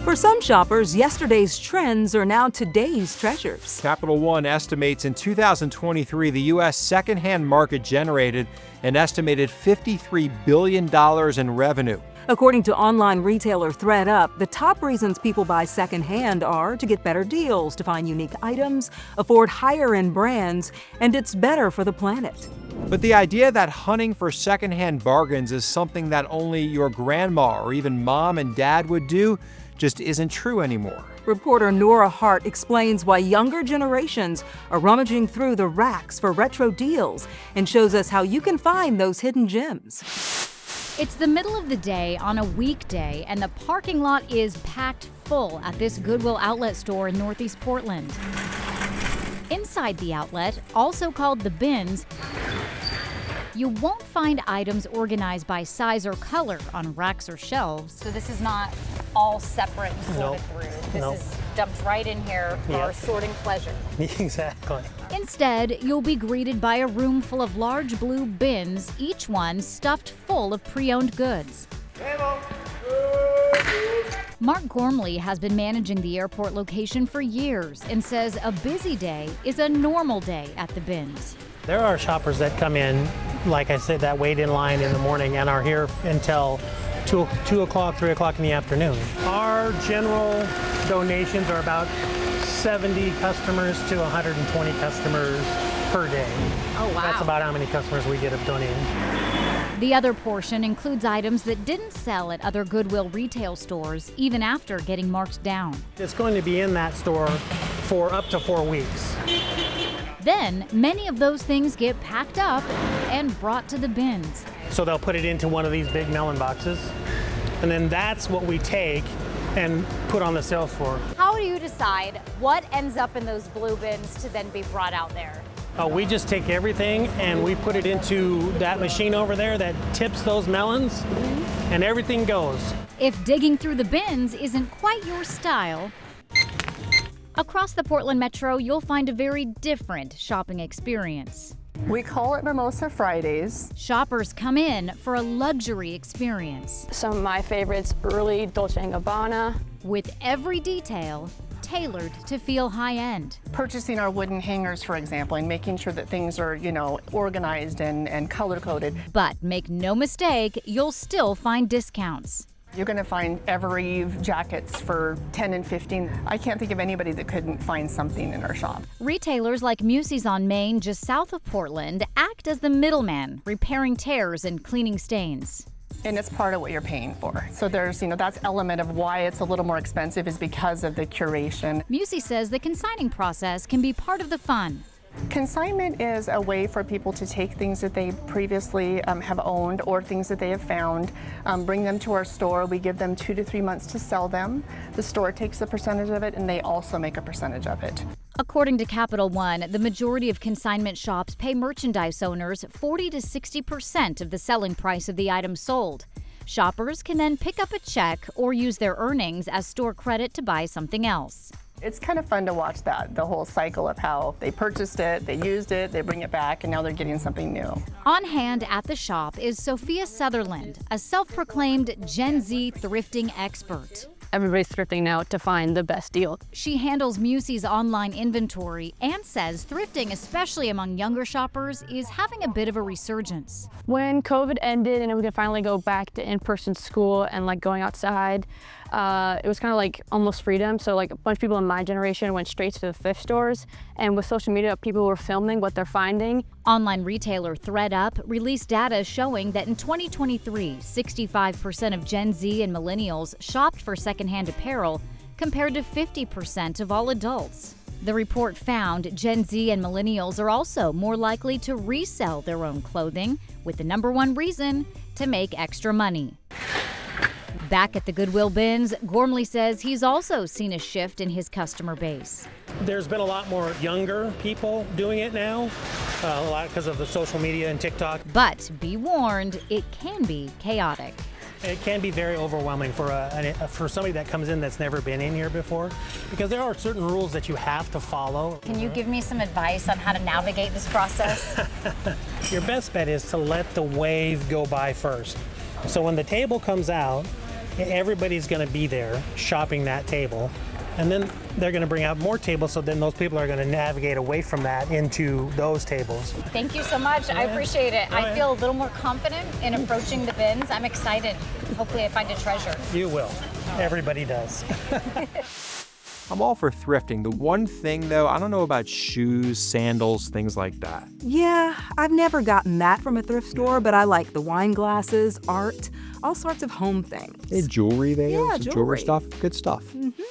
For some shoppers, yesterday's trends are now today's treasures. Capital One estimates in 2023 the U.S. secondhand market generated an estimated $53 billion in revenue. According to online retailer Thrift, the top reasons people buy secondhand are to get better deals, to find unique items, afford higher-end brands, and it's better for the planet. But the idea that hunting for secondhand bargains is something that only your grandma or even mom and dad would do just isn't true anymore. Reporter Nora Hart explains why younger generations are rummaging through the racks for retro deals and shows us how you can find those hidden gems. It's the middle of the day on a weekday, and the parking lot is packed full at this Goodwill outlet store in Northeast Portland. Inside the outlet, also called the bins, you won't find items organized by size or color on racks or shelves. So this is not all separate and sorted through. This is dumped right in here for our sorting pleasure. Exactly. Instead, you'll be greeted by a room full of large blue bins, each one stuffed full of pre-owned goods. Mark Gormley has been managing the airport location for years and says a busy day is a normal day at the bins. There are shoppers that come in, like I said, that wait in line in the morning and are here until 2 o'clock, 3 o'clock in the afternoon. Our general donations are about 70 customers to 120 customers per day. Oh, wow. That's about how many customers we get of donating. The other portion includes items that didn't sell at other Goodwill retail stores, even after getting marked down. It's going to be in that store for up to 4 weeks. Then, many of those things get packed up and brought to the bins. So they'll put it into one of these big melon boxes, and then that's what we take and put on the sales floor. How do you decide what ends up in those blue bins to then be brought out there? We just take everything and we put it into that machine over there that tips those melons, and everything goes. If digging through the bins isn't quite your style, across the Portland Metro, you'll find a very different shopping experience. We call it Mimosa Fridays. Shoppers come in for a luxury experience. Some of my favorites, early Dolce & Gabbana. With every detail tailored to feel high-end. Purchasing our wooden hangers, for example, and making sure that things are, organized and color-coded. But make no mistake, you'll still find discounts. You're going to find Evereve jackets for $10 and $15. I can't think of anybody that couldn't find something in our shop. Retailers like Musey's on Main, just south of Portland, act as the middleman, repairing tears and cleaning stains. And it's part of what you're paying for. So there's, that's element of why it's a little more expensive is because of the curation. Musey says the consigning process can be part of the fun. Consignment is a way for people to take things that they previously have owned or things that they have found, bring them to our store. We give them 2 to 3 months to sell them. The store takes a percentage of it, and they also make a percentage of it. According to Capital One, the majority of consignment shops pay merchandise owners 40 to 60% of the selling price of the item sold. Shoppers can then pick up a check or use their earnings as store credit to buy something else. It's kind of fun to watch the whole cycle of how they purchased it, they used it, they bring it back, and now they're getting something new. On hand at the shop is Sophia Sutherland, a self-proclaimed Gen Z thrifting expert. Everybody's thrifting now to find the best deal. She handles Musey's online inventory and says thrifting, especially among younger shoppers, is having a bit of a resurgence. When COVID ended and we could finally go back to in-person school and going outside, it was kind of almost freedom. So a bunch of people in my generation went straight to the thrift stores, and with social media, people were filming what they're finding. Online retailer ThredUp released data showing that in 2023, 65% of Gen Z and millennials shopped for secondhand apparel, compared to 50% of all adults. The report found Gen Z and millennials are also more likely to resell their own clothing, with the #1 reason to make extra money. Back at the Goodwill bins, Gormley says he's also seen a shift in his customer base. There's been a lot more younger people doing it now, a lot because of the social media and TikTok. But be warned, it can be chaotic. It can be very overwhelming for somebody that comes in that's never been in here before, because there are certain rules that you have to follow. Can you give me some advice on how to navigate this process? Your best bet is to let the wave go by first. So when the table comes out, Everybody's going to be there shopping that table. And then they're going to bring out more tables, so then those people are going to navigate away from that into those tables. Thank you so much. I appreciate it. I feel a little more confident in approaching the bins. I'm excited. Hopefully I find a treasure. You will. Everybody does. I'm all for thrifting. The one thing, though, I don't know about shoes, sandals, things like that. Yeah, I've never gotten that from a thrift store, but I like the wine glasses, art, all sorts of home things. Jewelry there, Yeah, some jewelry. stuff, good stuff. Mm-hmm.